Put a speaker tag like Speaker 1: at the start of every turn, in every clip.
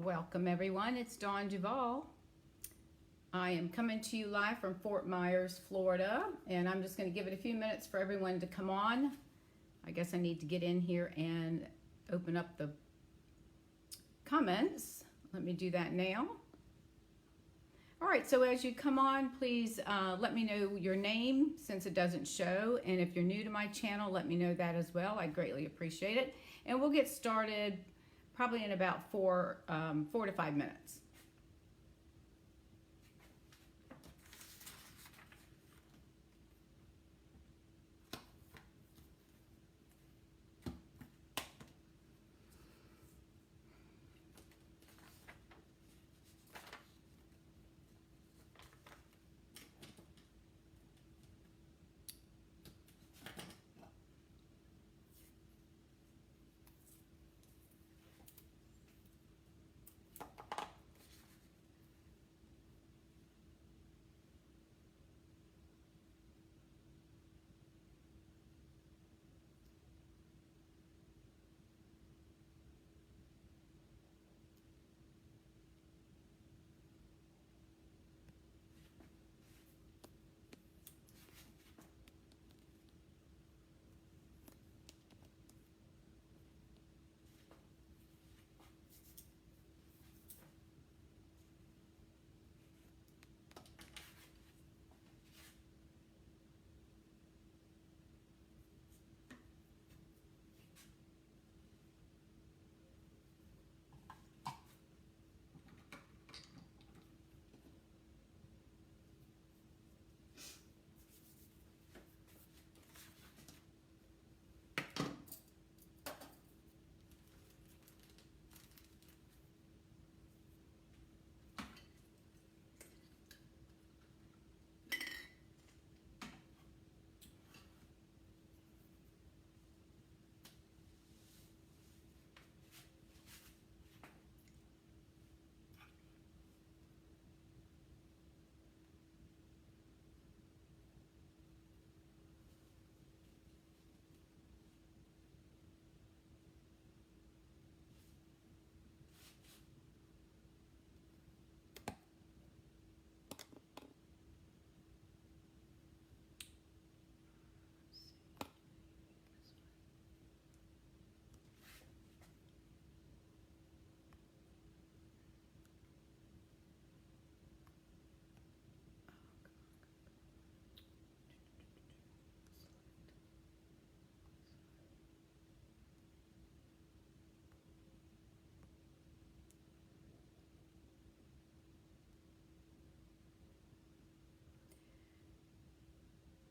Speaker 1: Welcome everyone, it's Dawn Duvall. I am coming to you live from Fort Myers, Florida, and I'm just going to give it a few minutes for everyone to come on. I guess I need to get in here and open up the comments. Let me do that now. All right, so as you come on, please let me know your name since it doesn't show, and if you're new to my channel, let me know that as well. I greatly appreciate it. And we'll get started probably in about 4 to 5 minutes.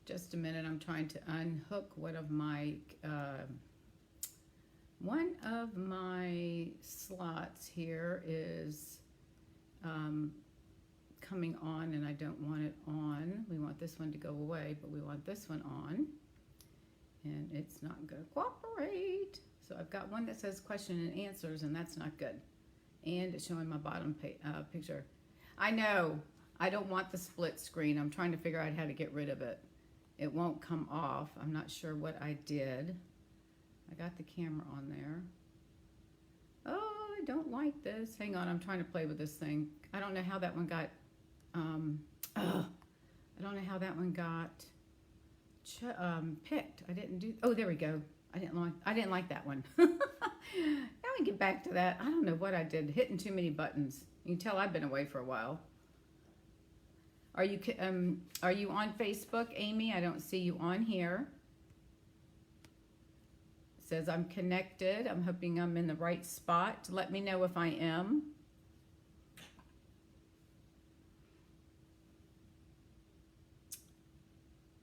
Speaker 1: Just a minute, I'm trying to unhook one of my slots here is coming on and I don't want it on. We want this one to go away, but we want this one on, and it's not going to cooperate. So I've got one that says question and answers, and that's not good. And it's showing my bottom picture. I know, I don't want the split screen. I'm trying to figure out how to get rid of it. It won't come off. I'm not sure what I did. I got the camera on there. Oh, I don't like this. Hang on, I'm trying to play with this thing. I don't know how that one got, I don't know how that one got picked. I didn't do, oh, there we go. I didn't like that one. Now we get back to that. I don't know what I did, hitting too many buttons. You can tell I've been away for a while. Are you on Facebook, Amy? I don't see you on here. It says I'm connected. I'm hoping I'm in the right spot. Let me know if I am.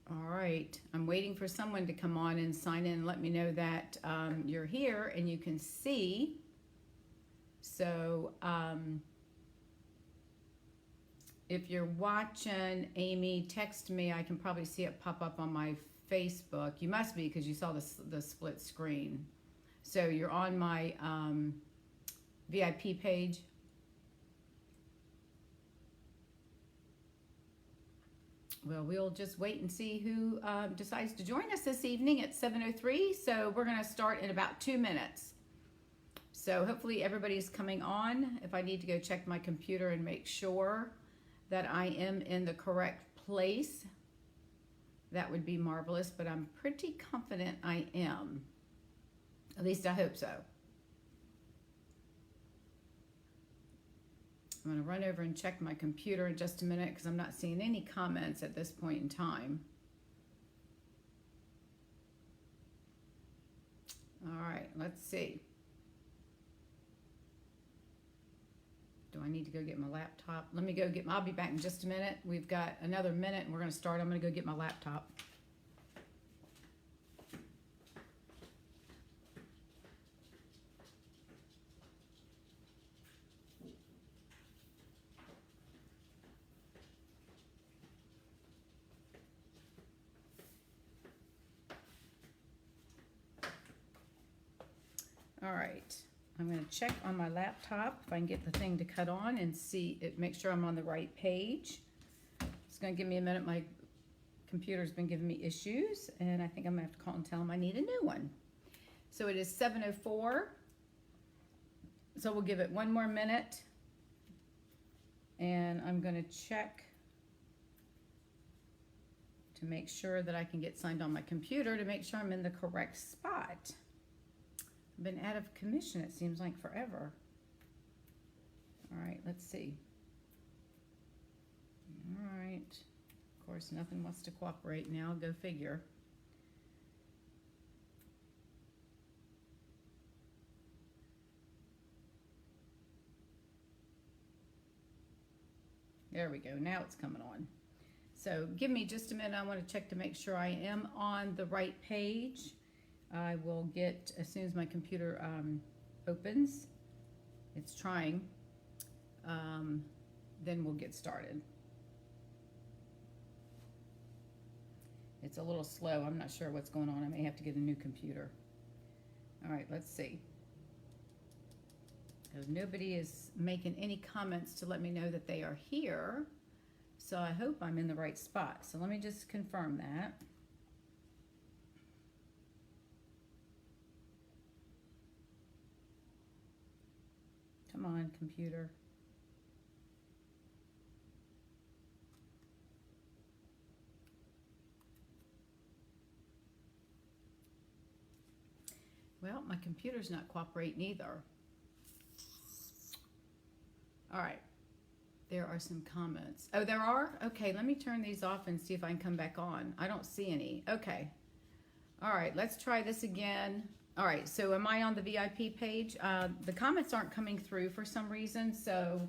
Speaker 1: All right. I'm waiting for someone to come on and sign in and let me know that you're here and you can see. So, if you're watching, Amy, text me. I can probably see it pop up on my Facebook. You must be because you saw the split screen. So you're on my VIP page. Well, we'll just wait and see who decides to join us this evening at 7:03. So we're going to start in about 2 minutes. So hopefully everybody's coming on. If I need to go check my computer and make sure that I am in the correct place, that would be marvelous, but I'm pretty confident I am. At least I hope so. I'm going to run over and check my computer in just a minute because I'm not seeing any comments at this point in time. All right, let's see. Do I need to go get my laptop? Let me go get I'll be back in just a minute. We've got another minute and we're going to start. I'm going to go get my laptop. All right, I'm going to check on my laptop if I can get the thing to cut on and see it, make sure I'm on the right page. It's going to give me a minute. My computer's been giving me issues, and I think I'm going to have to call and tell them I need a new one. So it is 7:04, so we'll give it one more minute, and I'm going to check to make sure that I can get signed on my computer to make sure I'm in the correct spot. I've been out of commission, it seems like forever. All right, let's see. All right. Of course, nothing wants to cooperate now. Go figure. There we go. Now it's coming on. So give me just a minute. I want to check to make sure I am on the right page. I will get, as soon as my computer opens, it's trying, then we'll get started. It's a little slow. I'm not sure what's going on. I may have to get a new computer. All right, let's see. Because nobody is making any comments to let me know that they are here. So I hope I'm in the right spot. So let me just confirm that. Come on, computer. Well, my computer's not cooperating either. All right. There are some comments. Oh, there are? Okay, let me turn these off and see if I can come back on. I don't see any. Okay. All right, let's try this again. All right, so am I on the VIP page? The comments aren't coming through for some reason, so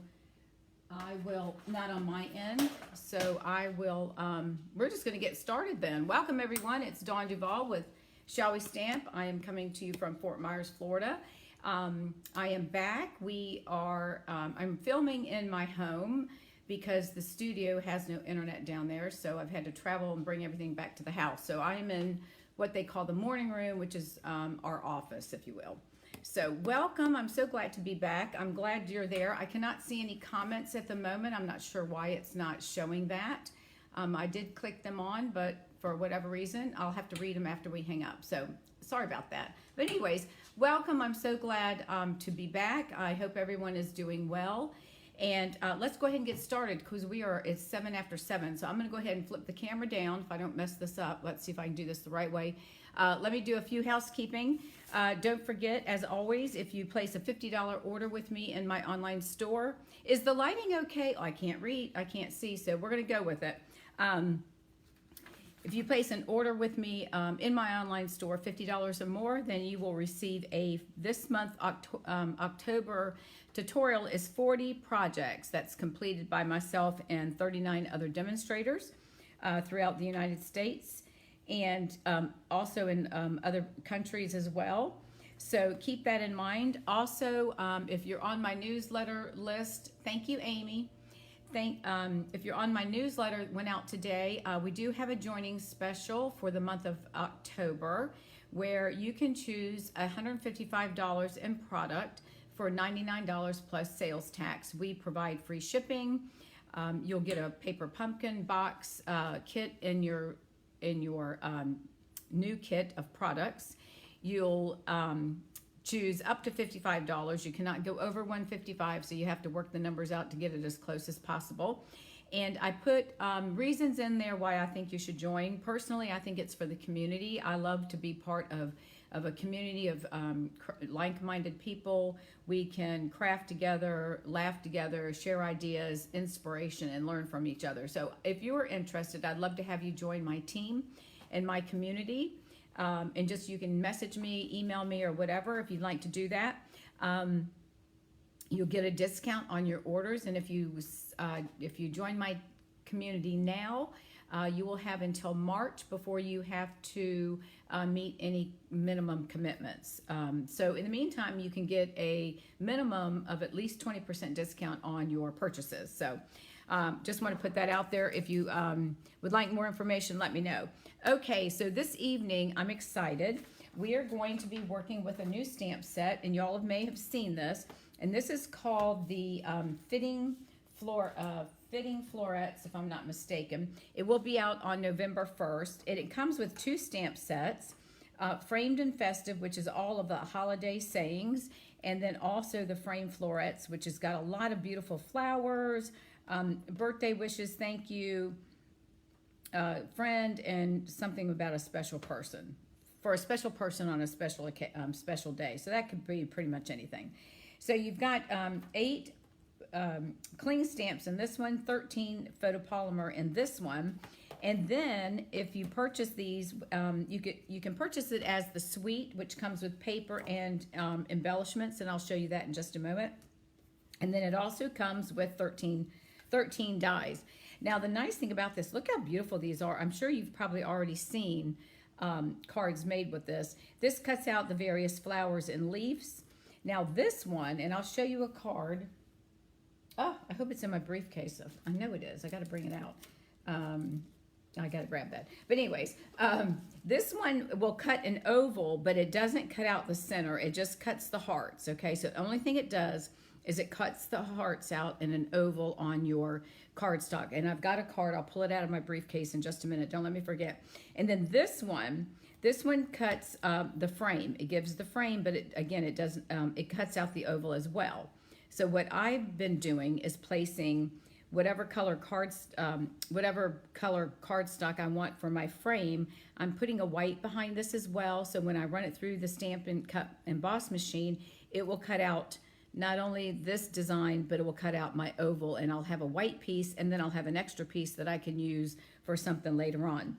Speaker 1: I will, not on my end, so I will, we're just gonna get started then. Welcome everyone, it's Dawn Duvall with Shall We Stamp. I am coming to you from Fort Myers, Florida. I am back. I'm filming in my home because the studio has no internet down there, so I've had to travel and bring everything back to the house. So I am in what they call the morning room, which is our office, if you will. So welcome, I'm so glad to be back. I'm glad you're there. I cannot see any comments at the moment. I'm not sure why it's not showing that. I did click them on, but for whatever reason, I'll have to read them after we hang up. So sorry about that. But anyways, welcome, I'm so glad to be back. I hope everyone is doing well. And let's go ahead and get started because it's 7 after 7. So I'm going to go ahead and flip the camera down if I don't mess this up. Let's see if I can do this the right way. Let me do a few housekeeping. Don't forget, as always, if you place a $50 order with me in my online store. Is the lighting okay? Oh, I can't read. I can't see, so we're going to go with it. If you place an order with me in my online store, $50 or more, then you will receive this month, October tutorial is 40 projects that's completed by myself and 39 other demonstrators throughout the United States and also in other countries as well. So keep that in mind. Also, if you're on my newsletter list, thank you, Amy. If you're on my newsletter, went out today, we do have a joining special for the month of October where you can choose $155 in product for $99 plus sales tax. We provide free shipping. You'll get a paper pumpkin box kit in your new kit of products. You'll choose up to $55. You cannot go over $155, so you have to work the numbers out to get it as close as possible. And I put reasons in there why I think you should join. Personally, I think it's for the community. I love to be part of a community of like-minded people. We can craft together, laugh together, share ideas, inspiration, and learn from each other. So if you are interested, I'd love to have you join my team and my community. And just, you can message me, email me, or whatever if you'd like to do that. You'll get a discount on your orders, and if you join my community now, you will have until March before you have to meet any minimum commitments. So in the meantime, you can get a minimum of at least 20% discount on your purchases. So just want to put that out there. If you would like more information, let me know. Okay, so this evening, I'm excited. We are going to be working with a new stamp set, and y'all may have seen this. And this is called the Fitting Florets, if I'm not mistaken. It will be out on November 1st. And it comes with 2 stamp sets, Framed and Festive, which is all of the holiday sayings, and then also the Framed Florets, which has got a lot of beautiful flowers, birthday wishes, thank you, friend, and something about a special person. For a special person on a special day. So that could be pretty much anything. So you've got 8 cling stamps in this one, 13 photopolymer in this one. And then if you purchase these, you can purchase it as the suite, which comes with paper and embellishments, and I'll show you that in just a moment. And then it also comes with 13 dies. Now the nice thing about this, look how beautiful these are. I'm sure you've probably already seen cards made with this. This cuts out the various flowers and leaves. Now this one, and I'll show you a card. Oh, I hope it's in my briefcase. I know it is. I got to bring it out. I got to grab that. But anyways, this one will cut an oval, but it doesn't cut out the center. It just cuts the hearts, okay? So the only thing it does is it cuts the hearts out in an oval on your cardstock. And I've got a card. I'll pull it out of my briefcase in just a minute. Don't let me forget. And then this one cuts the frame. It gives the frame, but it doesn't. It cuts out the oval as well. So what I've been doing is placing whatever color cardstock I want for my frame. I'm putting a white behind this as well. So when I run it through the Stampin' Cut Emboss machine, it will cut out not only this design, but it will cut out my oval, and I'll have a white piece, and then I'll have an extra piece that I can use for something later on.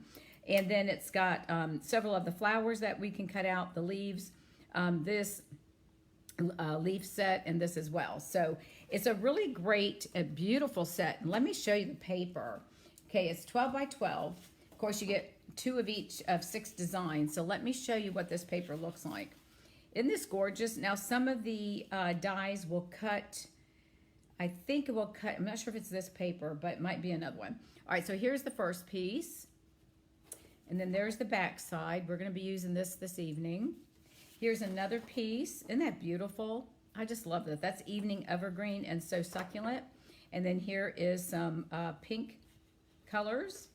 Speaker 1: And then it's got several of the flowers that we can cut out, the leaves, this leaf set, and this as well. So it's a really great, beautiful set. And let me show you the paper. Okay, it's 12 by 12. Of course, you get 2 of each of 6 designs. So let me show you what this paper looks like. Isn't this gorgeous? Now, some of the dies will cut, I think it will cut, I'm not sure if it's this paper, but it might be another one. All right, so here's the first piece. And then there's the back side. We're going to be using this evening. Here's another piece. Isn't that beautiful? I just love that. That's evening evergreen and so succulent. And then here is some pink colors.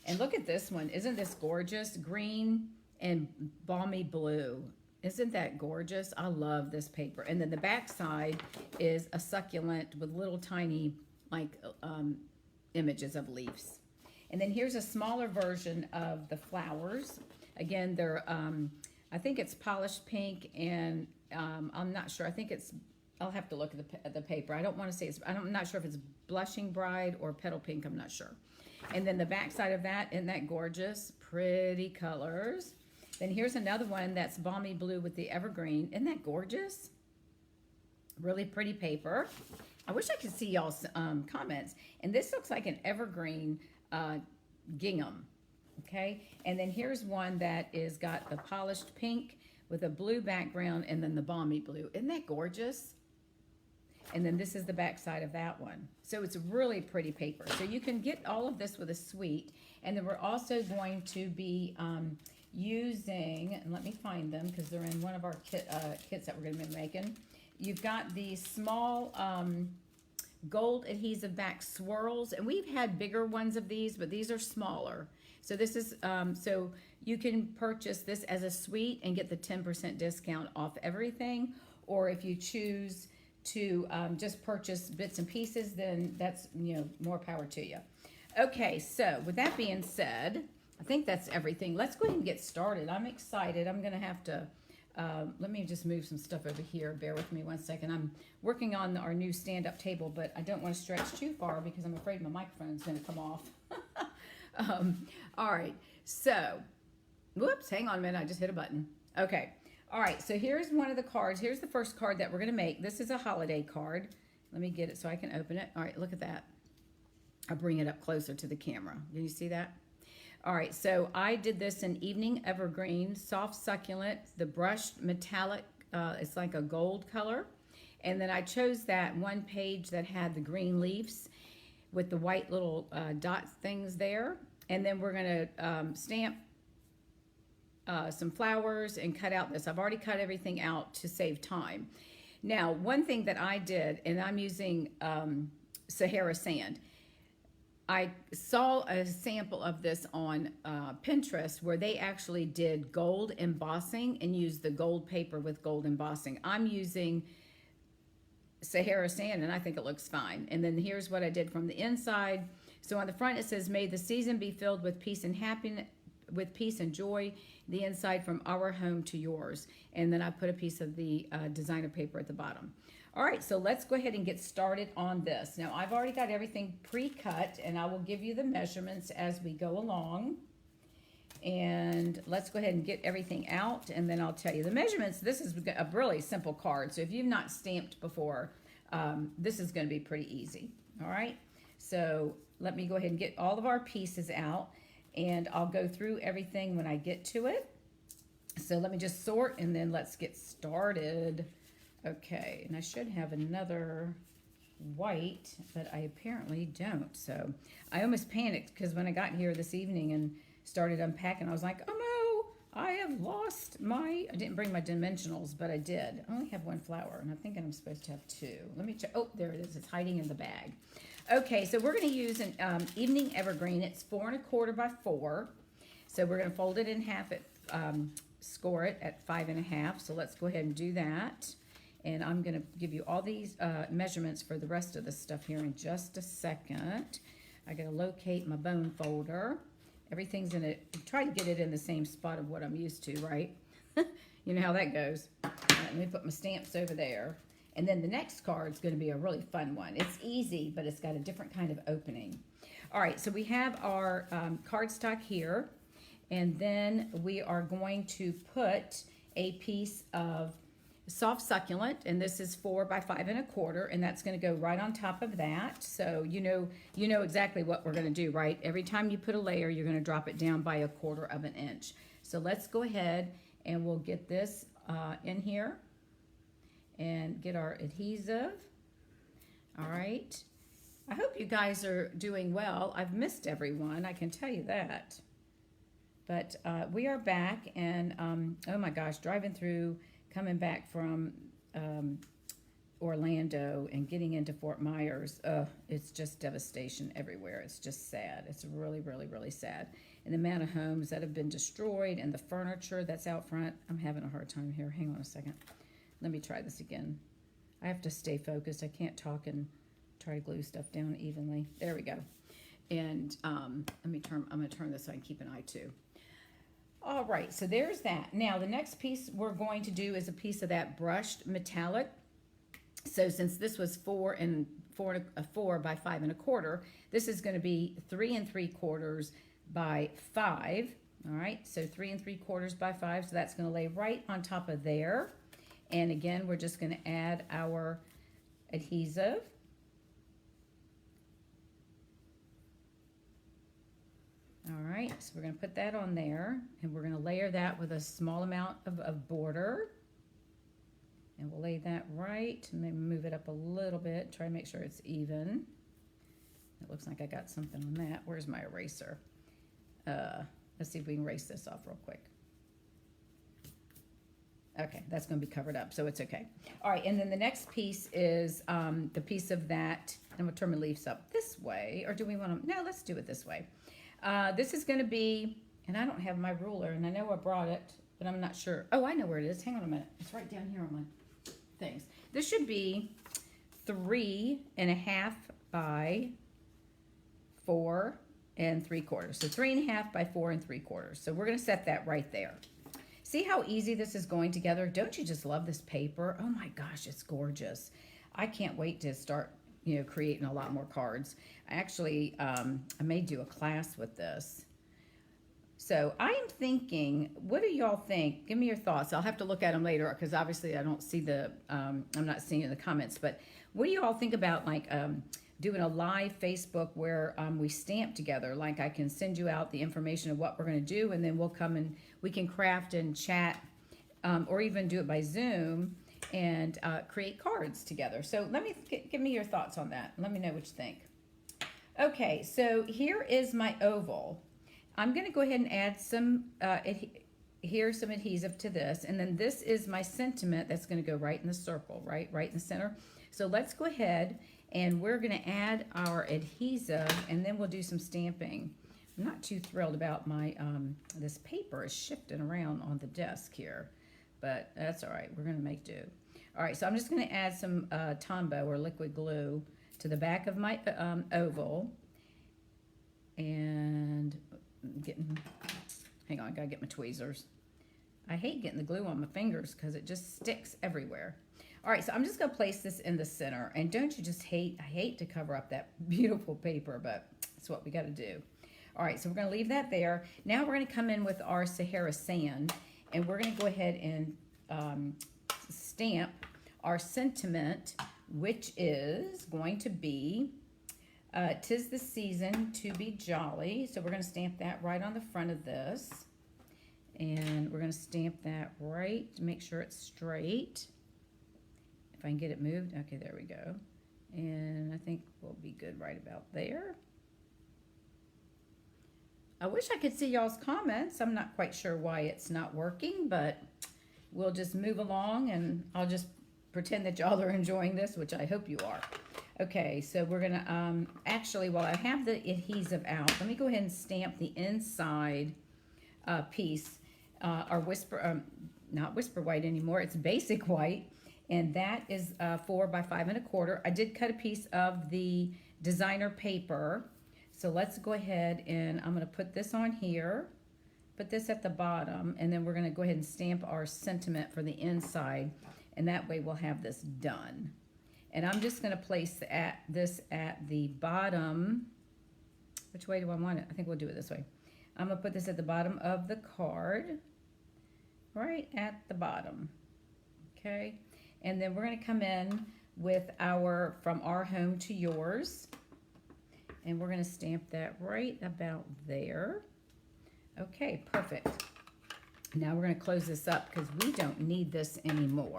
Speaker 1: And look at this one. Isn't this gorgeous? Green and balmy blue. Isn't that gorgeous? I love this paper. And then the back side is a succulent with little tiny images of leaves. And then here's a smaller version of the flowers. Again, they're, I think it's polished pink, and I'm not sure. I think it's, I'll have to look at the paper. I don't want to say it's, I'm not sure if it's blushing bride or petal pink. I'm not sure. And then the back side of that, isn't that gorgeous? Pretty colors. Then here's another one that's balmy blue with the evergreen. Isn't that gorgeous? Really pretty paper. I wish I could see y'all's comments. And this looks like an evergreen gingham. Okay, and then here's one that is got the polished pink with a blue background and then the balmy blue. Isn't that gorgeous? And then this is the back side of that one. So it's really pretty paper. So you can get all of this with a suite. And then we're also going to be using, and let me find them because they're in one of our kits that we're going to be making. You've got these small gold adhesive back swirls, and we've had bigger ones of these, but these are smaller. So this is, so you can purchase this as a suite and get the 10% discount off everything. Or if you choose to just purchase bits and pieces, then that's, you know, more power to you. Okay, so with that being said, I think that's everything. Let's go ahead and get started. I'm excited. I'm going to have to, let me just move some stuff over here. Bear with me one second. I'm working on our new stand-up table, but I don't want to stretch too far because I'm afraid my microphone's going to come off. All right, so, whoops, hang on a minute. I just hit a button. Okay, all right, so here's one of the cards. Here's the first card that we're going to make. This is a holiday card. Let me get it so I can open it. All right, look at that. I'll bring it up closer to the camera. Can you see that? All right, so I did this in Evening Evergreen, soft succulent, the brushed metallic, it's like a gold color. And then I chose that one page that had the green leaves with the white little dot things there. And then we're gonna stamp some flowers and cut out this. I've already cut everything out to save time. Now, one thing that I did, and I'm using Sahara sand. I saw a sample of this on Pinterest where they actually did gold embossing and used the gold paper with gold embossing. I'm using Sahara sand and I think it looks fine. And then here's what I did from the inside. So on the front it says, "May the season be filled with peace and happiness, with peace and joy, the inside from our home to yours." And then I put a piece of the designer paper at the bottom. All right, so let's go ahead and get started on this. Now, I've already got everything pre-cut, and I will give you the measurements as we go along. And let's go ahead and get everything out, and then I'll tell you the measurements. This is a really simple card, so if you've not stamped before, this is going to be pretty easy. All right, so let me go ahead and get all of our pieces out, and I'll go through everything when I get to it. So let me just sort, and then let's get started. Okay, and I should have another white, but I apparently don't. So I almost panicked because when I got here this evening and started unpacking, I was like, oh no, I have lost I didn't bring my dimensionals, but I did. I only have one flower, and I'm thinking I'm supposed to have two. Let me check. Oh, there it is. It's hiding in the bag. Okay, so we're going to use an Evening Evergreen. It's 4 1/4 by 4. So we're going to fold it in half, score it at 5 1/2. So let's go ahead and do that. And I'm going to give you all these measurements for the rest of the stuff here in just a second. I got to locate my bone folder. Everything's in it. Try to get it in the same spot of what I'm used to, right? You know how that goes. All right, let me put my stamps over there. And then the next card is going to be a really fun one. It's easy, but it's got a different kind of opening. All right, so we have our cardstock here. And then we are going to put a piece of soft succulent, and this is 4 by 5 1/4, and that's going to go right on top of that. So you know exactly what we're going to do, right? Every time you put a layer, you're going to drop it down by 1/4 inch. So let's go ahead and we'll get this in here and get our adhesive. All right. I hope you guys are doing well. I've missed everyone, I can tell you that. But we are back, and oh my gosh, coming back from Orlando and getting into Fort Myers, it's just devastation everywhere. It's just sad. It's really, really, really sad. And the amount of homes that have been destroyed and the furniture that's out front. I'm having a hard time here. Hang on a second. Let me try this again. I have to stay focused. I can't talk and try to glue stuff down evenly. There we go. And I'm going to turn this so I can keep an eye too. All right, so there's that. Now, the next piece we're going to do is a piece of that brushed metallic. So since this was 4 by 5 1/4, this is going to be 3 3/4 by 5. All right, so 3 3/4 by 5. So that's going to lay right on top of there. And again, we're just going to add our adhesive. All right, so we're going to put that on there, and we're going to layer that with a small amount of border. And we'll lay that right, maybe move it up a little bit, try to make sure it's even. It looks like I got something on that. Where's my eraser? Let's see if we can erase this off real quick. Okay, that's going to be covered up, so it's okay. All right, and then the next piece is the piece of that. I'm going to turn my leaves up this way, or do we want to? No, let's do it this way. This is going to be, and I don't have my ruler, and I know I brought it, but I'm not sure. Oh, I know where it is. Hang on a minute. It's right down here on my things. This should be 3.5 by 4 3/4. So 3.5 by 4 3/4. So we're going to set that right there. See how easy this is going together? Don't you just love this paper? Oh my gosh, it's gorgeous. I can't wait to start, creating a lot more cards. Actually, I may do a class with this. So I am thinking, what do y'all think? Give me your thoughts. I'll have to look at them later because obviously I don't see I'm not seeing in the comments. But what do you all think about doing a live Facebook where we stamp together? Like I can send you out the information of what we're going to do, and then we'll come and we can craft and chat, or even do it by Zoom and create cards together. So give me your thoughts on that. Let me know what you think. Okay, so here is my oval. I'm going to go ahead and add some, here's some adhesive to this. And then this is my sentiment that's going to go right in the circle, right in the center. So let's go ahead and we're going to add our adhesive and then we'll do some stamping. I'm not too thrilled about my, this paper is shifting around on the desk here, but that's all right. We're going to make do. All right, so I'm just going to add some Tombow or liquid glue to the back of my oval. And hang on, I gotta get my tweezers. I hate getting the glue on my fingers because it just sticks everywhere. All right, so I'm just gonna place this in the center. And don't you just I hate to cover up that beautiful paper, but it's what we gotta do. All right, so we're gonna leave that there. Now we're gonna come in with our Sahara sand and we're gonna go ahead and stamp our sentiment, which is going to be 'tis the season to be jolly. So we're going to stamp that right on the front of this. And we're going to stamp that right to make sure it's straight. If I can get it moved. Okay, there we go. And I think we'll be good right about there. I wish I could see y'all's comments. I'm not quite sure why it's not working, but we'll just move along and I'll just pretend that y'all are enjoying this, which I hope you are. Okay, so we're gonna, actually, while I have the adhesive out, let me go ahead and stamp the inside piece, our not Whisper White anymore, it's Basic White, and that is 4 by 5 1/4. I did cut a piece of the designer paper, so let's go ahead and I'm gonna put this on here, put this at the bottom, and then we're gonna go ahead and stamp our sentiment for the inside, and that way we'll have this done. And I'm just going to place this at the bottom. Which way do I want it? I think we'll do it this way. I'm going to put this at the bottom of the card. Right at the bottom. Okay. And then we're going to come in with our From Our Home to Yours. And we're going to stamp that right about there. Okay, perfect. Now we're going to close this up because we don't need this anymore.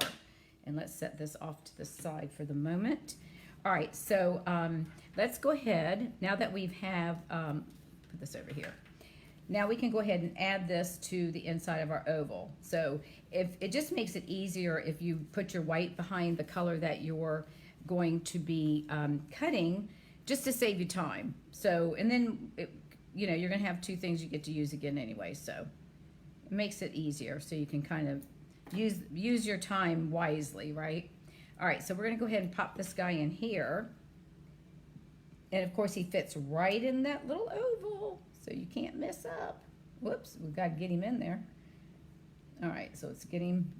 Speaker 1: And let's set this off to the side for the moment. All right, so let's go ahead, now that we have, put this over here. Now we can go ahead and add this to the inside of our oval. So if it just makes it easier if you put your white behind the color that you're going to be cutting, just to save you time. So, and then, you're gonna have two things you get to use again anyway, so it makes it easier so you can kind of use your time wisely, right? All right, so we're gonna go ahead and pop this guy in here. And of course he fits right in that little oval, so you can't mess up. Whoops, we've got to get him in there. All right, so let's get him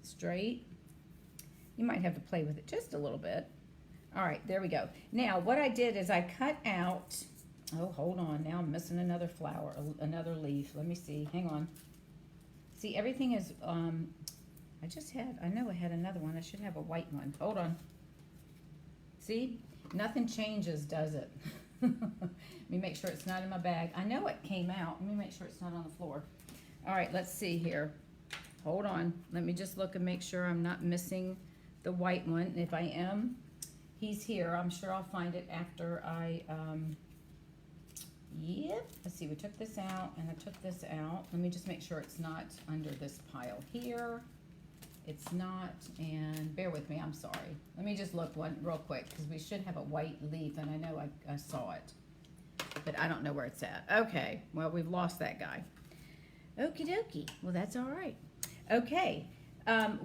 Speaker 1: straight. You might have to play with it just a little bit. All right, there we go. Now what I did is I cut out, oh, hold on, now I'm missing another flower, another leaf. Let me see, hang on. See, everything is, I know I had another one. I should have a white one. Hold on. See, nothing changes, does it? Let me make sure it's not in my bag. I know it came out. Let me make sure it's not on the floor. All right, let's see here. Hold on. Let me just look and make sure I'm not missing the white one. And if I am, he's here. I'm sure I'll find it after I, yep. Let's see, we took this out and I took this out. Let me just make sure it's not under this pile here. It's not, and bear with me, I'm sorry. Let me just look one real quick because we should have a white leaf and I know I saw it. but I don't know where it's at. Okay, well, we've lost that guy. Okie dokie. Well, that's all right. Okay,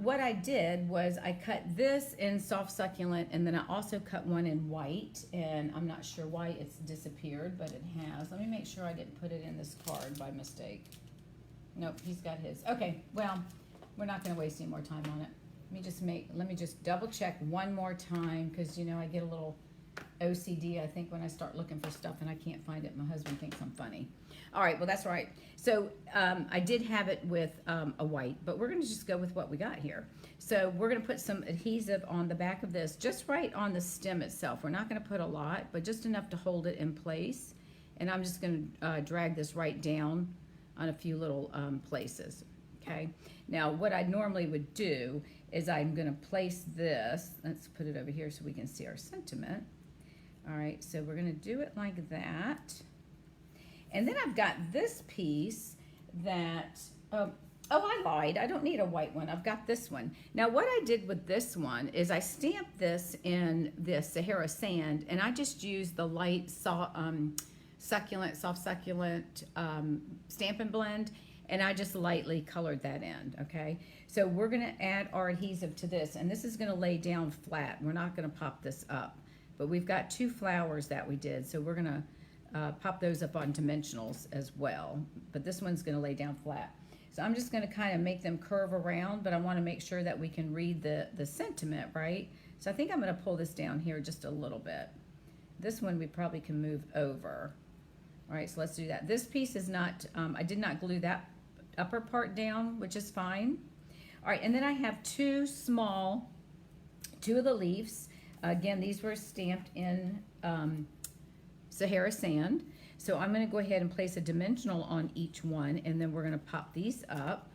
Speaker 1: what I did was I cut this in soft succulent, and then I also cut one in white, and I'm not sure why it's disappeared, but it has. Let me make sure I didn't put it in this card by mistake. Nope, he's got his. Okay, well, we're not going to waste any more time on it. Let me just double check one more time, because, you know, I get a little OCD, I think, when I start looking for stuff and I can't find it. My husband thinks I'm funny. All right, well, that's right. So I did have it with a white, but we're going to just go with what we got here. So we're going to put some adhesive on the back of this, just right on the stem itself. We're not going to put a lot, but just enough to hold it in place. And I'm just going to drag this right down on a few little places. Okay. Now, what I normally would do is I'm going to place this. Let's put it over here so we can see our sentiment. All right, so we're going to do it like that. And then I've got this piece that, oh, I lied. I don't need a white one. I've got this one. Now, what I did with this one is I stamped this in this Sahara sand, and I just used the light soft succulent Stampin' Blend, and I just lightly colored that in, okay? So we're going to add our adhesive to this, and this is going to lay down flat. We're not going to pop this up. But we've got 2 flowers that we did, so we're going to pop those up on dimensionals as well. But this one's going to lay down flat. So I'm just going to kind of make them curve around, but I want to make sure that we can read the sentiment, right? So I think I'm going to pull this down here just a little bit. This one we probably can move over. All right, so let's do that. This piece is not, I did not glue that upper part down, which is fine. All right, and then I have 2 of the leaves. Again, these were stamped in Sahara sand. So I'm going to go ahead and place a dimensional on each one, and then we're going to pop these up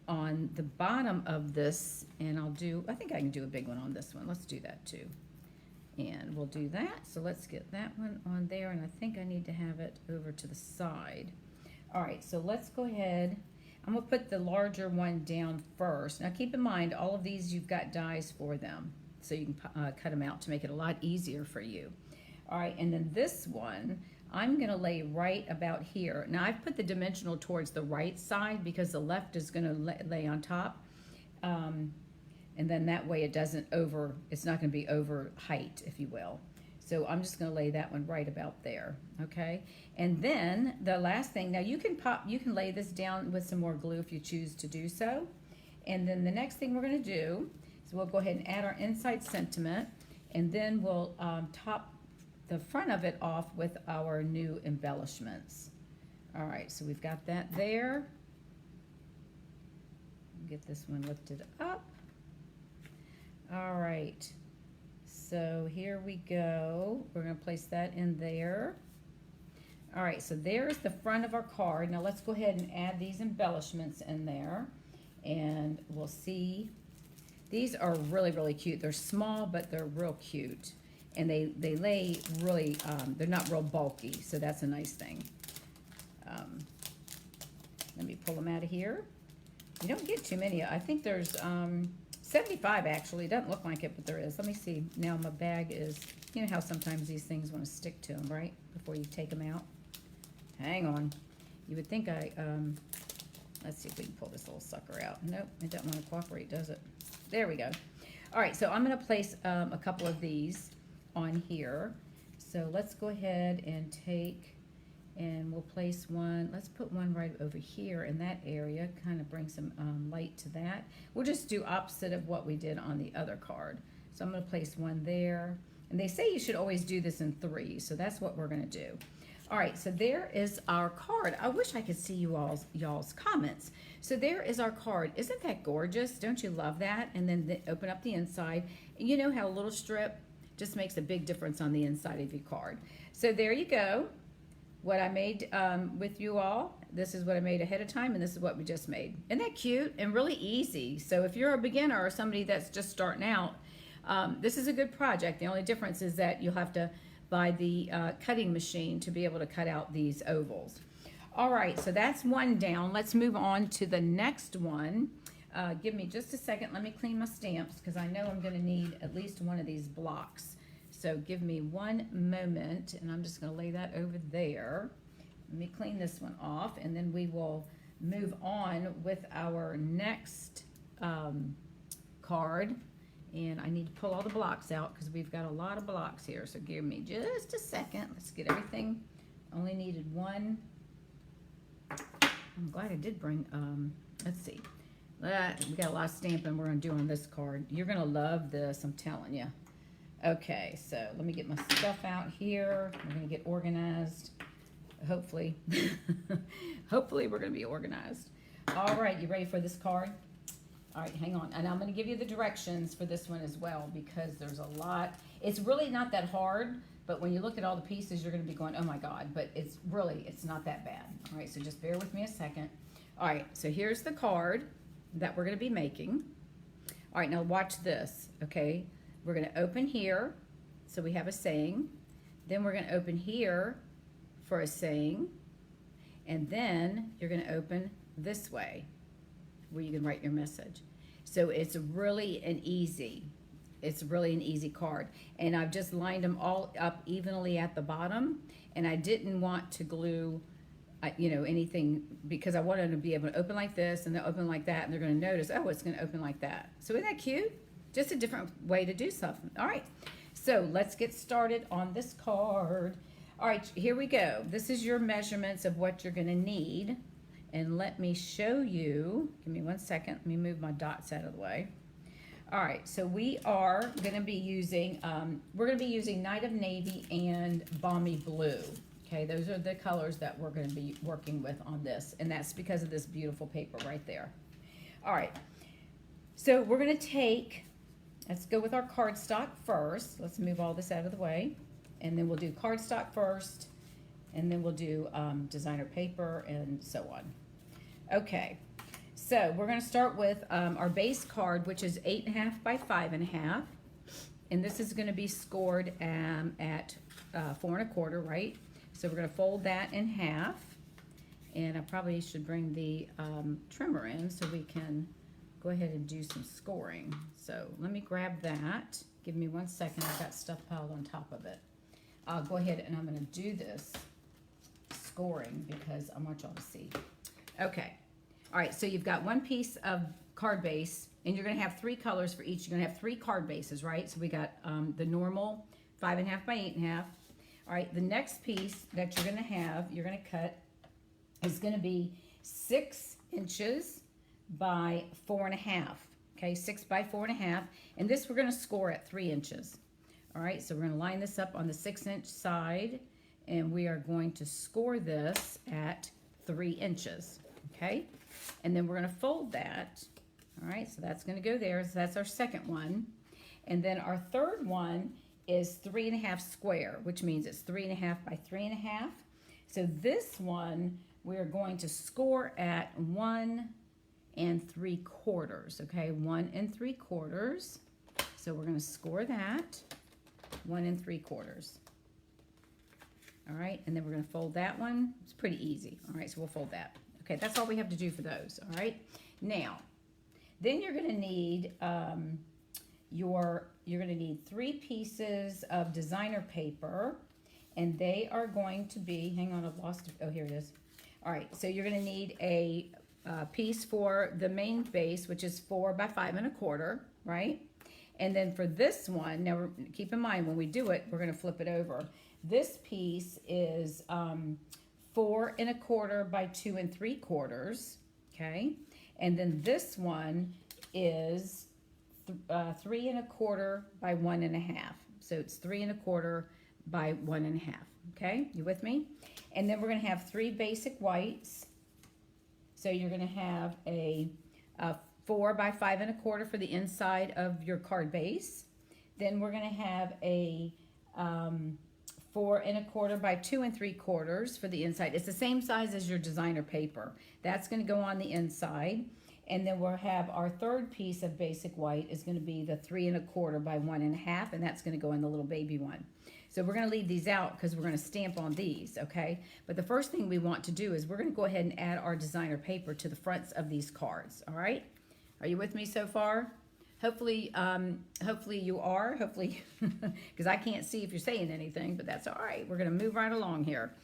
Speaker 1: on the bottom of this, and I think I can do a big one on this one. Let's do that too. And we'll do that. So let's get that one on there, and I think I need to have it over to the side. All right, so let's go ahead. I'm going to put the larger one down first. Now keep in mind, all of these you've got dies for them, so you can cut them out to make it a lot easier for you. All right, and then this one, I'm going to lay right about here. Now I've put the dimensional towards the right side because the left is going to lay on top. And then that way it's not going to be over height, if you will. So I'm just going to lay that one right about there, okay? And then the last thing, now you can lay this down with some more glue if you choose to do so. And then the next thing we're going to do is we'll go ahead and add our inside sentiment, and then we'll top the front of it off with our new embellishments. All right, so we've got that there. Get this one lifted up. All right, so here we go. We're going to place that in there. All right, so there's the front of our card. Now let's go ahead and add these embellishments in there, and we'll see. These are really, really cute. They're small, but they're real cute. And they lay really, they're not real bulky, so that's a nice thing. Let me pull them out of here. You don't get too many. I think there's 75 actually. It doesn't look like it, but there is. Let me see. Now my bag is, you know how sometimes these things want to stick to them, right? Before you take them out. Hang on. You would think let's see if we can pull this little sucker out. Nope, it doesn't want to cooperate, does it? There we go. All right, so I'm going to place a couple of these on here. So let's go ahead and we'll place one. Let's put one right over here in that area, kind of bring some light to that. We'll just do opposite of what we did on the other card. So I'm going to place one there. And they say you should always do this in 3, so that's what we're going to do. All right, so there is our card. I wish I could see y'all's comments. So there is our card. Isn't that gorgeous? Don't you love that? And then open up the inside. You know how a little strip just makes a big difference on the inside of your card. So there you go. What I made with you all. This is what I made ahead of time, and this is what we just made. Isn't that cute and really easy? So if you're a beginner or somebody that's just starting out, this is a good project. The only difference is that you'll have to buy the cutting machine to be able to cut out these ovals. All right, so that's one down. Let's move on to the next one. Give me just a second. Let me clean my stamps because I know I'm going to need at least one of these blocks. So give me one moment, and I'm just going to lay that over there. Let me clean this one off, and then we will move on with our next card. And I need to pull all the blocks out because we've got a lot of blocks here. So give me just a second. Let's get everything. Only needed one. I'm glad I did bring, let's see. We got a lot of stamping we're going to do on this card. You're going to love this, I'm telling you. Okay, so let me get my stuff out here. We're going to get organized. Hopefully. Hopefully we're going to be organized. All right, you ready for this card? All right, hang on. And I'm going to give you the directions for this one as well because there's a lot. It's really not that hard, but when you look at all the pieces, you're going to be going, oh my God, but it's not that bad. All right, so just bear with me a second. All right, so here's the card that we're going to be making. All right, now watch this, okay? We're going to open here, so we have a saying. Then we're going to open here for a saying. And then you're going to open this way where you can write your message. So it's really an easy card. And I've just lined them all up evenly at the bottom. And I didn't want to glue, anything because I wanted to be able to open like this and then open like that. And they're going to notice, oh, it's going to open like that. So isn't that cute? Just a different way to do something. All right. So let's get started on this card. All right, here we go. This is your measurements of what you're going to need. And let me show you, give me 1 second, let me move my dots out of the way. All right, so we are going to be using, Night of Navy and Balmy Blue. Okay, those are the colors that we're going to be working with on this, and that's because of this beautiful paper right there. All right, so we're going to let's go with our cardstock first. Let's move all this out of the way, and then we'll do cardstock first, and then we'll do designer paper and so on. Okay, so we're going to start with our base card, which is 8.5 by 5.5, and this is going to be scored at 4 1/4, right? So we're going to fold that in half, and I probably should bring the trimmer in so we can go ahead and do some scoring. So let me grab that. Give me 1 second. I've got stuff piled on top of it. I'll go ahead and I'm going to do this scoring because I want y'all to see. Okay. All right. So you've got one piece of card base, and you're going to have 3 colors for each. You're going to have 3 card bases, right? So we got the normal 5.5 by 8.5. All right. The next piece that you're going to have, you're going to cut, is going to be 6 inches by 4.5. Okay, 6 by 4.5, and this we're going to score at 3 inches. All right, so we're going to line this up on the 6-inch side, and we are going to score this at 3 inches. Okay, and then we're going to fold that. All right, so that's going to go there. So that's our second one, and then our third one is 3.5 square, which means it's 3.5 by 3.5. So this one we're going to score at 1 3/4, okay, 1 3/4. So we're going to score that 1 3/4. All right, and then we're going to fold that one. It's pretty easy. All right, so we'll fold that. Okay, that's all we have to do for those. All right, now then you're going to need you're going to need 3 pieces of designer paper, and they are going to be, hang on, I've lost it. Oh, here it is. All right, so you're going to need a piece for the main base, which is 4 by 5 1/4, right? And then for this one, now keep in mind when we do it, we're going to flip it over. This piece is 4 1/4 by 2 3/4, okay? And then this one is 3 1/4 by 1 1/2. So it's 3 1/4 by 1 1/2. Okay, you with me? And then we're going to have 3 basic whites. So you're going to have a 4 by 5 1/4 for the inside of your card base. Then we're going to have a 4 1/4 by 2 3/4 for the inside. It's the same size as your designer paper. That's going to go on the inside. And then we'll have our third piece of basic white is going to be the 3 1/4 by 1 1/2, and that's going to go in the little baby one. So we're going to leave these out because we're going to stamp on these, okay? But the first thing we want to do is we're going to go ahead and add our designer paper to the fronts of these cards, all right? Are you with me so far? Hopefully, hopefully you are. Hopefully, because I can't see if you're saying anything, but that's all right. We're going to move right along here.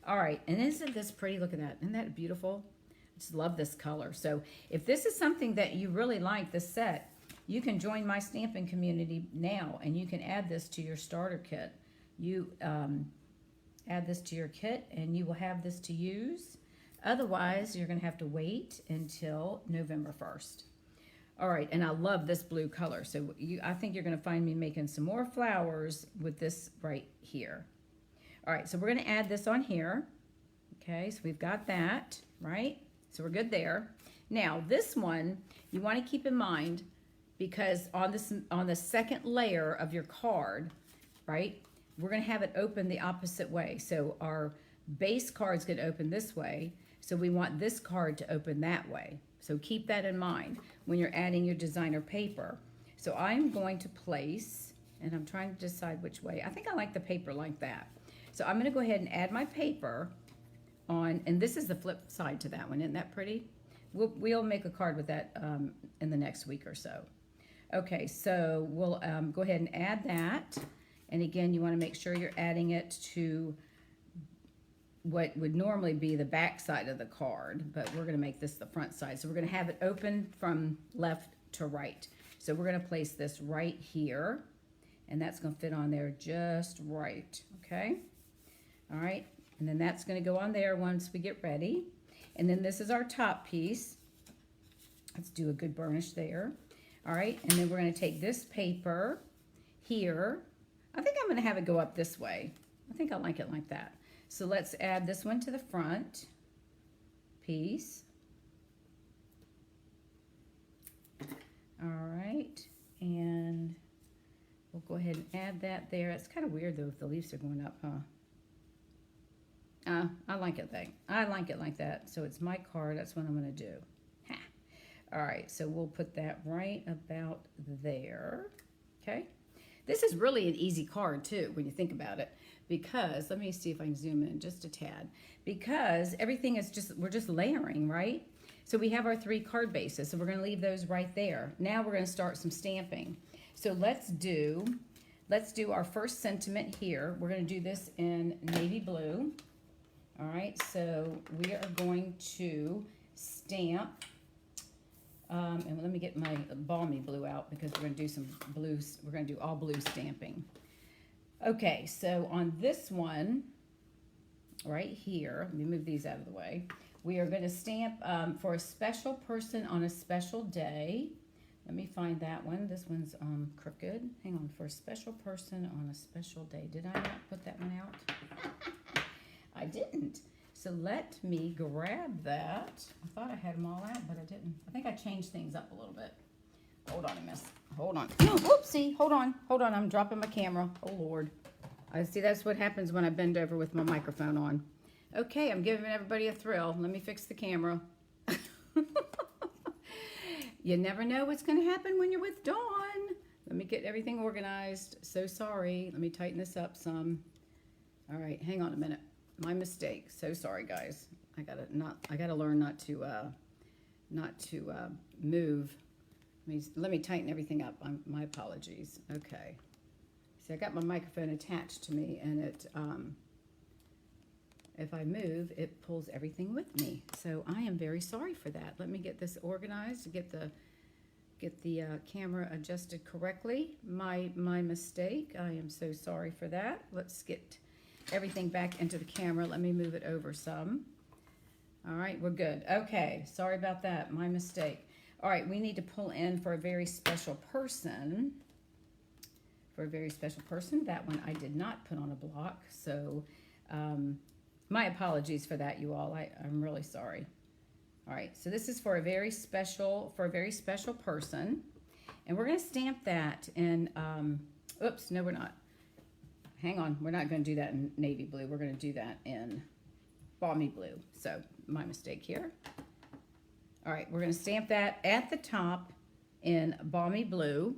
Speaker 1: All right, and isn't this pretty? Look at that. Isn't that beautiful? I just love this color. So if this is something that you really like, this set, you can join my stamping community now, and you can add this to your starter kit. You add this to your kit, and you will have this to use. Otherwise, you're going to have to wait until November 1st. All right, and I love this blue color. So I think you're going to find me making some more flowers with this right here. All right, so we're going to add this on here. Okay, so we've got that, right? So we're good there. Now, this one, you want to keep in mind, because on the second layer of your card, right, we're going to have it open the opposite way. So our base card's going to open this way, so we want this card to open that way. So keep that in mind when you're adding your designer paper. So I'm going to place, and I'm trying to decide which way. I think I like the paper like that. So I'm going to go ahead and add my paper on, and this is the flip side to that one. Isn't that pretty? We'll make a card with that in the next week or so. Okay, so we'll go ahead and add that. And again, you want to make sure you're adding it to what would normally be the back side of the card, but we're going to make this the front side. So we're going to have it open from left to right. So we're going to place this right here, and that's going to fit on there just right, okay? All right, and then that's going to go on there once we get ready. And then this is our top piece. Let's do a good burnish there. All right, and then we're going to take this paper here. I think I'm going to have it go up this way. I think I like it like that. So let's add this one to the front piece. All right, and we'll go ahead and add that there. It's kind of weird though if the leaves are going up, huh? I like it like that. So it's my card. That's what I'm going to do. Ha. All right, so we'll put that right about there. Okay. This is really an easy card too when you think about it, because let me see if I can zoom in just a tad, because everything is we're just layering, right? So we have our 3 card bases, so we're going to leave those right there. Now we're going to start some stamping. So let's do our first sentiment here. We're going to do this in navy blue. All right, so we are going to stamp, and let me get my balmy blue out, because we're going to do some blues. We're going to do all blue stamping. Okay, so on this one right here, let me move these out of the way. We are going to stamp for a special person on a special day. Let me find that one. This one's crooked. Hang on. For a special person on a special day. Did I not put that one out? I didn't. So let me grab that. I thought I had them all out, but I didn't. I think I changed things up a little bit. Hold on a minute. Hold on. Oh, whoopsie. Hold on. Hold on. I'm dropping my camera. Oh, Lord. I see that's what happens when I bend over with my microphone on. Okay, I'm giving everybody a thrill. Let me fix the camera. You never know what's going to happen when you're with Dawn. Let me get everything organized. So sorry. Let me tighten this up some. All right, hang on a minute. My mistake. So sorry, guys. I gotta learn not to move. Let me tighten everything up. My apologies. Okay. See, I got my microphone attached to me, and it if I move, it pulls everything with me. So I am very sorry for that. Let me get this organized, get the camera adjusted correctly. My mistake. I am so sorry for that. Let's get everything back into the camera. Let me move it over some. All right, we're good. Okay, sorry about that. My mistake. All right, we need to pull in for a very special person. For a very special person. That one I did not put on a block, so my apologies for that, you all. I'm really sorry. All right, so this is for a very special person, and we're going to stamp that in. Oops, no, we're not. Hang on, we're not going to do that in navy blue. We're going to do that in balmy blue. So my mistake here. All right, we're going to stamp that at the top in balmy blue.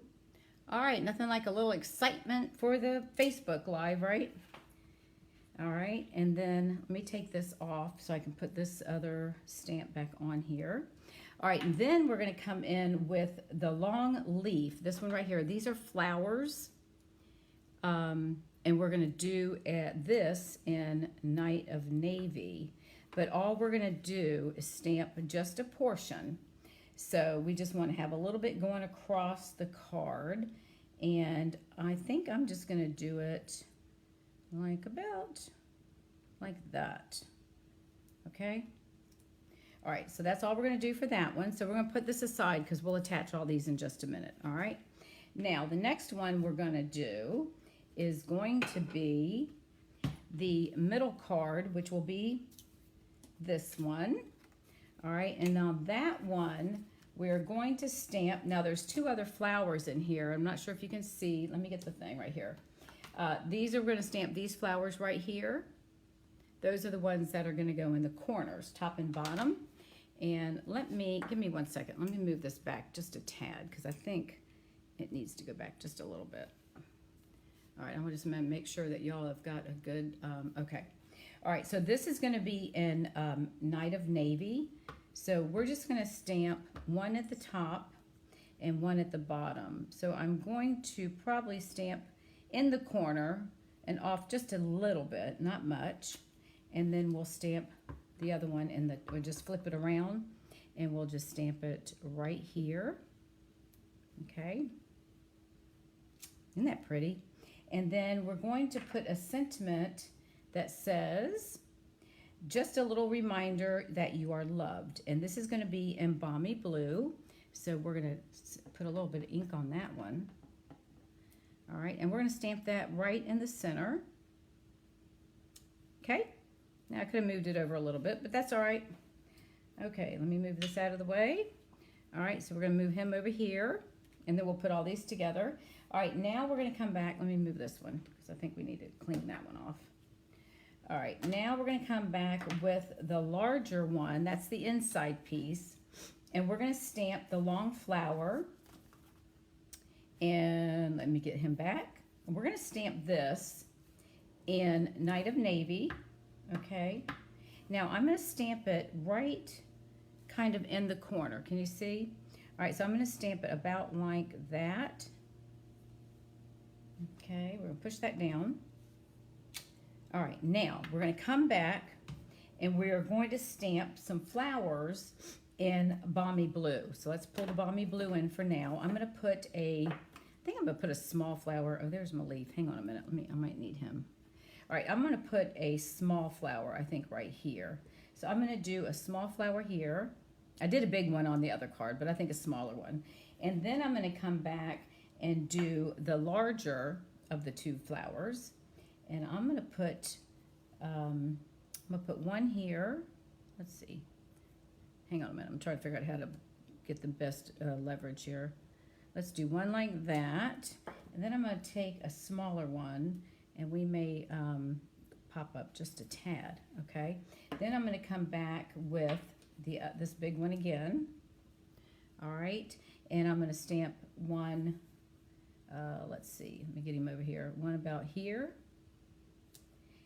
Speaker 1: All right, nothing like a little excitement for the Facebook Live, right? All right, and then let me take this off so I can put this other stamp back on here. All right, and then we're going to come in with the long leaf. This one right here. These are flowers. And we're going to do this in Night of Navy. But all we're going to do is stamp just a portion. So we just want to have a little bit going across the card. And I think I'm just going to do it like that. Okay? All right, so that's all we're going to do for that one. So we're going to put this aside because we'll attach all these in just a minute. All right? Now, the next one we're going to do is going to be the middle card, which will be this one. All right, and now that one we're going to stamp. Now there's two other flowers in here. I'm not sure if you can see. Let me get the thing right here. These are going to stamp these flowers right here. Those are the ones that are going to go in the corners, top and bottom. And give me 1 second. Let me move this back just a tad because I think it needs to go back just a little bit. All right, I'm just going to make sure that y'all have got a good, okay. All right, so this is going to be in Night of Navy. So we're just going to stamp one at the top and one at the bottom. So I'm going to probably stamp in the corner and off just a little bit, not much. And then we'll stamp the other one we'll just flip it around and we'll just stamp it right here. Okay. Isn't that pretty? And then we're going to put a sentiment that says, just a little reminder that you are loved. And this is going to be in Balmy Blue. So we're going to put a little bit of ink on that one. All right, and we're going to stamp that right in the center. Okay, now I could have moved it over a little bit, but that's all right. Okay, let me move this out of the way. All right, so we're going to move him over here, and then we'll put all these together. All right, now we're going to come back. Let me move this one because I think we need to clean that one off. All right, now we're going to come back with the larger one. That's the inside piece. And we're going to stamp the long flower. And let me get him back. And we're going to stamp this in Night of Navy. Okay. Now I'm going to stamp it right kind of in the corner. Can you see? All right, so I'm going to stamp it about like that. Okay, we're going to push that down. All right, now we're going to come back and we are going to stamp some flowers in Balmy Blue. So let's pull the Balmy Blue in for now. I'm going to put I think I'm going to put a small flower. Oh, there's my leaf. Hang on a minute. I might need him. All right, I'm going to put a small flower, I think, right here. So I'm going to do a small flower here. I did a big one on the other card, but I think a smaller one. And then I'm going to come back and do the larger of the two flowers. And I'm going to put one here. Let's see. Hang on a minute. I'm trying to figure out how to get the best leverage here. Let's do one like that. And then I'm going to take a smaller one, and we may pop up just a tad, okay? Then I'm going to come back with this big one again. All right. And I'm going to stamp one, let's see. Let me get him over here. One about here.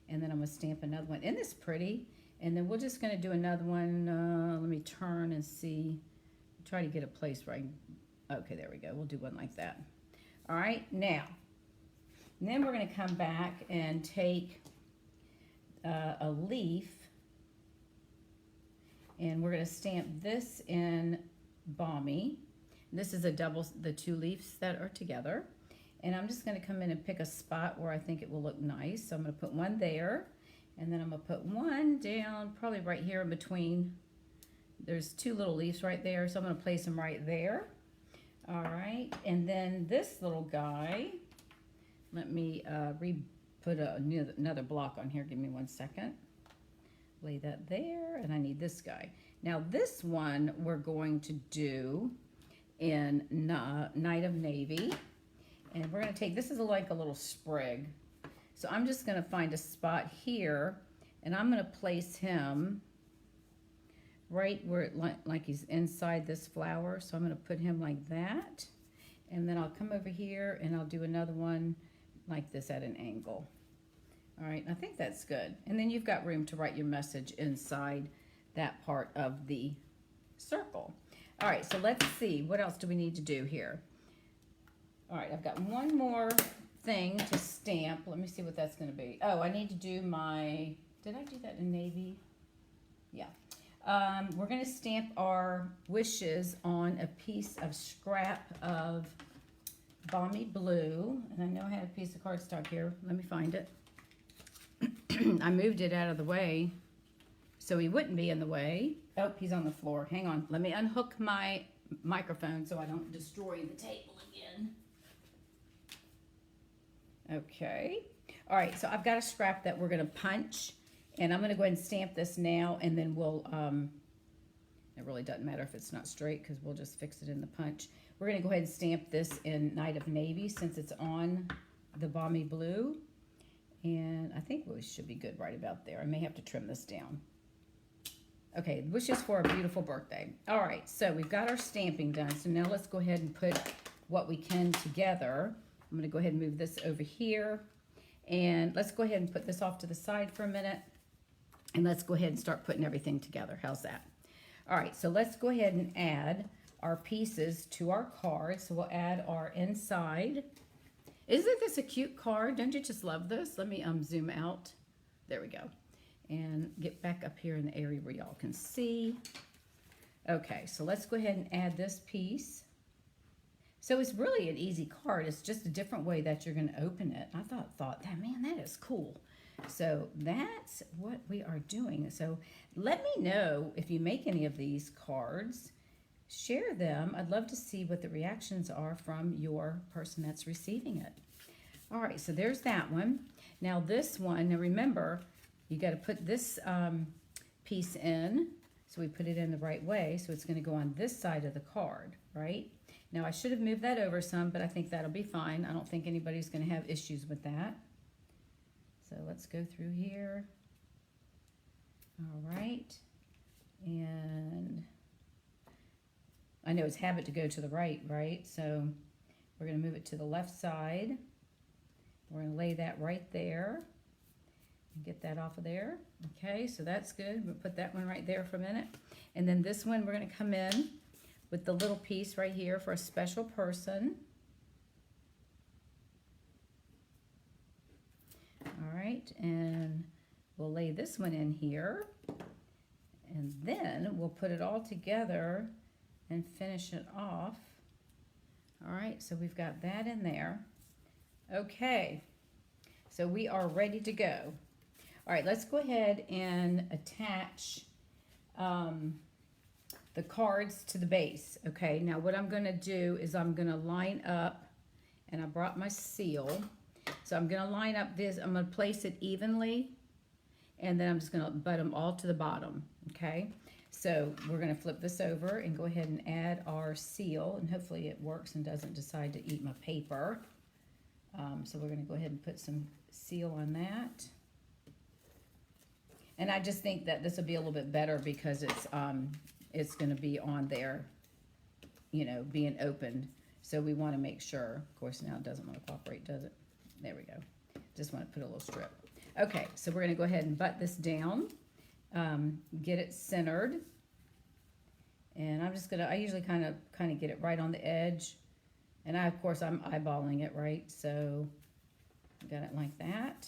Speaker 1: And then I'm going to stamp another one. Isn't this pretty? And then we're just going to do another one. Let me turn and see. Try to get a place right. Okay, there we go. We'll do one like that. All right, now. And then we're going to come back and take a leaf. And we're going to stamp this in Balmy. This is the two leaves that are together. And I'm just going to come in and pick a spot where I think it will look nice. So I'm going to put one there. And then I'm going to put one down probably right here in between. There's two little leaves right there. So I'm going to place them right there. All right. And then this little guy, let me put another block on here. Give me 1 second. Lay that there. And I need this guy. Now this one we're going to do in Night of Navy. And we're going to take, this is like a little sprig. So I'm just going to find a spot here, and I'm going to place him right where like he's inside this flower. So I'm going to put him like that. And then I'll come over here and I'll do another one like this at an angle. All right, I think that's good. And then you've got room to write your message inside that part of the circle. All right, so let's see. What else do we need to do here? All right, I've got one more thing to stamp. Let me see what that's going to be. Oh, I need to do my, did I do that in navy? Yeah. We're going to stamp our wishes on a piece of scrap of Balmy Blue. And I know I had a piece of cardstock here. Let me find it. I moved it out of the way so he wouldn't be in the way. Oh, he's on the floor. Hang on. Let me unhook my microphone so I don't destroy the table again. Okay. All right, so I've got a scrap that we're going to punch, and I'm going to go ahead and stamp this now, and then we'll, it really doesn't matter if it's not straight because we'll just fix it in the punch. We're going to go ahead and stamp this in Night of Navy since it's on the Balmy Blue, and I think we should be good right about there. I may have to trim this down. Okay, wishes for a beautiful birthday. All right, so we've got our stamping done, so now let's go ahead and put what we can together. I'm going to go ahead and move this over here, and let's go ahead and put this off to the side for a minute, and let's go ahead and start putting everything together. How's that? All right, so let's go ahead and add our pieces to our card. So we'll add our inside. Isn't this a cute card? Don't you just love this? Let me zoom out. There we go. And get back up here in the area where y'all can see. Okay, so let's go ahead and add this piece. So it's really an easy card. It's just a different way that you're going to open it. I thought that, man, that is cool. So that's what we are doing. So let me know if you make any of these cards. Share them. I'd love to see what the reactions are from your person that's receiving it. All right, so there's that one. Now this one, now remember, you got to put this piece in. So we put it in the right way. So it's going to go on this side of the card, right? Now I should have moved that over some, but I think that'll be fine. I don't think anybody's going to have issues with that. So let's go through here. All right. And I know it's habit to go to the right, right? So we're going to move it to the left side. We're going to lay that right there. Get that off of there. Okay, so that's good. We'll put that one right there for a minute. And then this one, we're going to come in with the little piece right here for a special person. All right, and we'll lay this one in here. And then we'll put it all together and finish it off. All right, so we've got that in there. Okay, so we are ready to go. All right, let's go ahead and attach the cards to the base. Okay, now what I'm going to do is I'm going to line up, and I brought my seal. So I'm going to line up this. I'm going to place it evenly, and then I'm just going to butt them all to the bottom. Okay, so we're going to flip this over and go ahead and add our seal, and hopefully it works and doesn't decide to eat my paper. So we're going to go ahead and put some seal on that. And I just think that this will be a little bit better because it's going to be on there, you know, being opened. So we want to make sure. Of course, now it doesn't want to cooperate, does it? There we go. Just want to put a little strip. Okay, so we're going to go ahead and butt this down, get it centered. And I'm just going to, I usually kind of get it right on the edge. And of course, I'm eyeballing it, right? So got it like that.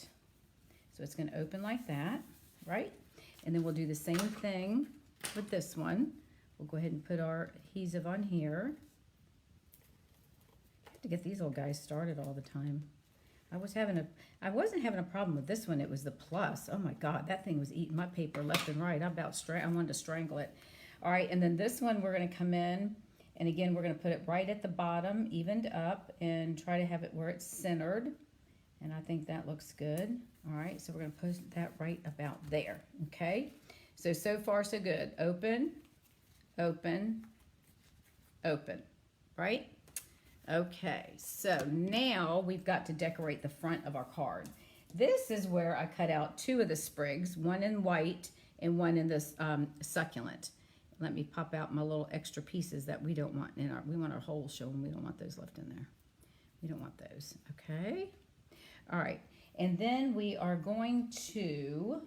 Speaker 1: So it's going to open like that, right? And then we'll do the same thing with this one. We'll go ahead and put our adhesive on here. I have to get these old guys started all the time. I wasn't having a problem with this one. It was the plus. Oh my God, that thing was eating my paper left and right. I wanted to strangle it. All right, and then this one we're going to come in, and again we're going to put it right at the bottom, evened up, and try to have it where it's centered. And I think that looks good. All right, so we're going to put that right about there. Okay, so far so good. Open, open, open, right? Okay, so now we've got to decorate the front of our card. This is where I cut out two of the sprigs, one in white and one in this succulent. Let me pop out my little extra pieces that we don't want in our, we want our holes showing. We don't want those left in there. We don't want those, okay? All right, and then we are going to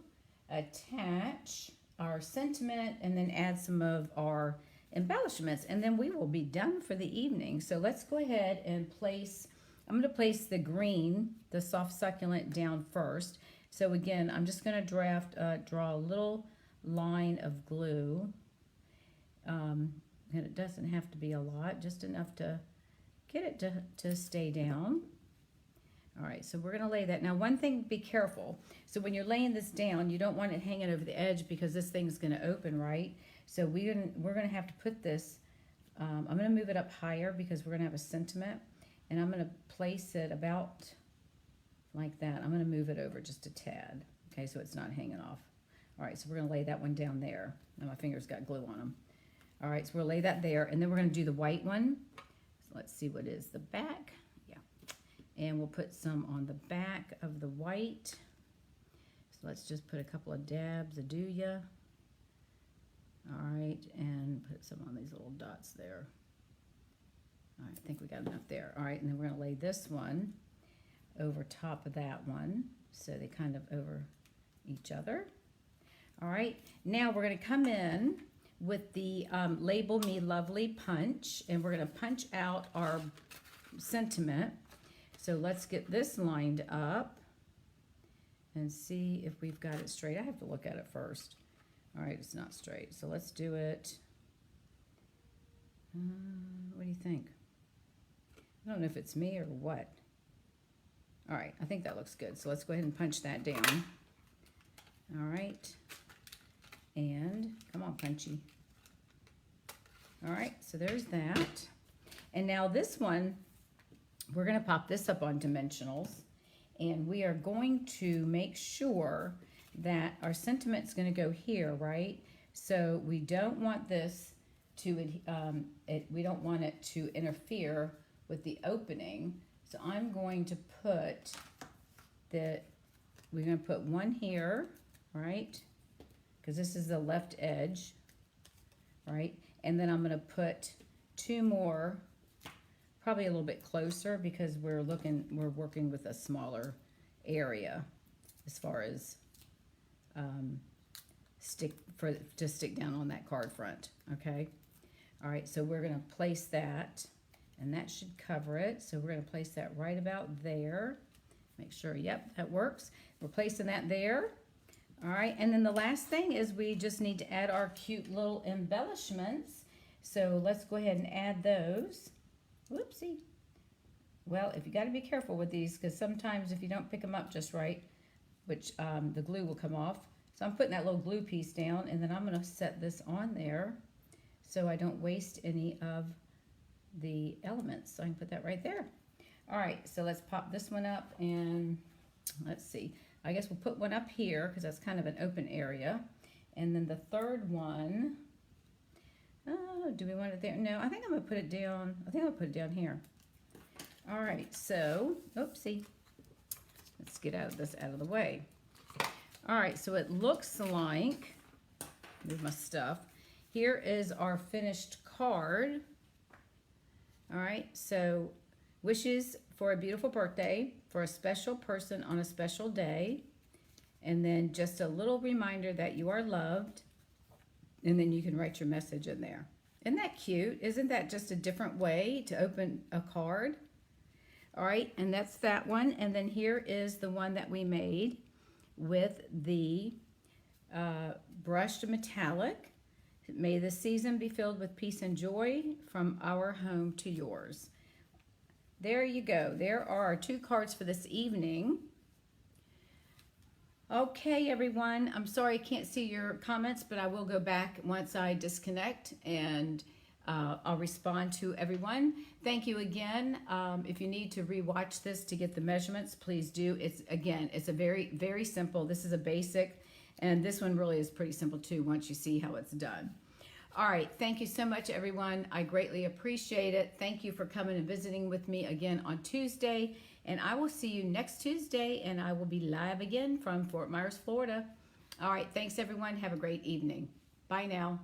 Speaker 1: attach our sentiment and then add some of our embellishments, and then we will be done for the evening. So let's go ahead and place, I'm going to place the green, the soft succulent, down first. So again, I'm just going to draw a little line of glue, and it doesn't have to be a lot, just enough to get it to stay down. All right, so we're going to lay that. Now, one thing, be careful. So when you're laying this down, you don't want it hanging over the edge because this thing's going to open, right? So we're going to have to put this, I'm going to move it up higher because we're going to have a sentiment, and I'm going to place it about like that. I'm going to move it over just a tad, okay, so it's not hanging off. All right, so we're going to lay that one down there. Now my fingers got glue on them. All right, so we'll lay that there, and then we're going to do the white one. So let's see what is the back. Yeah, and we'll put some on the back of the white. So let's just put a couple of dabs of do-ya. All right, and put some on these little dots there. All right, I think we got enough there. All right, and then we're going to lay this one over top of that one, so they kind of over each other. All right, now we're going to come in with the Label Me Lovely punch, and we're going to punch out our sentiment. So let's get this lined up and see if we've got it straight. I have to look at it first. All right, it's not straight, so let's do it. What do you think? I don't know if it's me or what. All right, I think that looks good. So let's go ahead and punch that down. All right, and come on, punchy. All right, so there's that. And now this one, we're gonna pop this up on dimensionals, and we are going to make sure that our sentiment's going to go here, right? So we don't want this to, we don't want it to interfere with the opening. So I'm going to put we're going to put one here, right? Because this is the left edge, right? And then I'm going to put two more, probably a little bit closer because we're working with a smaller area as far as to stick down on that card front, okay? All right, so we're going to place that, and that should cover it. So we're going to place that right about there. Make sure, yep, that works. We're placing that there. All right, and then the last thing is we just need to add our cute little embellishments. So let's go ahead and add those. Whoopsie. Well, if you got to be careful with these, because sometimes if you don't pick them up just right, which the glue will come off. So I'm putting that little glue piece down, and then I'm going to set this on there so I don't waste any of the elements. So I can put that right there. All right, so let's pop this one up, and let's see. I guess we'll put one up here because that's kind of an open area. And then the third one, do we want it there? No, I think I'm going to put it down. I think I'll put it down here. All right, so, oopsie. Let's get out of the way. All right, so it looks like, move my stuff. Here is our finished card. All right, so wishes for a beautiful birthday for a special person on a special day. And then just a little reminder that you are loved. And then you can write your message in there. Isn't that cute? Isn't that just a different way to open a card? All right, and that's that one. And then here is the one that we made with the brushed metallic. May the season be filled with peace and joy from our home to yours. There you go. There are our two cards for this evening. Okay, everyone. I'm sorry I can't see your comments, but I will go back once I disconnect, and I'll respond to everyone. Thank you again. If you need to rewatch this to get the measurements, please do. It's a very, very simple. This is a basic, and this one really is pretty simple too once you see how it's done. All right, thank you so much, everyone. I greatly appreciate it. Thank you for coming and visiting with me again on Tuesday, and I will see you next Tuesday, and I will be live again from Fort Myers, Florida. All right, thanks, everyone. Have a great evening. Bye now.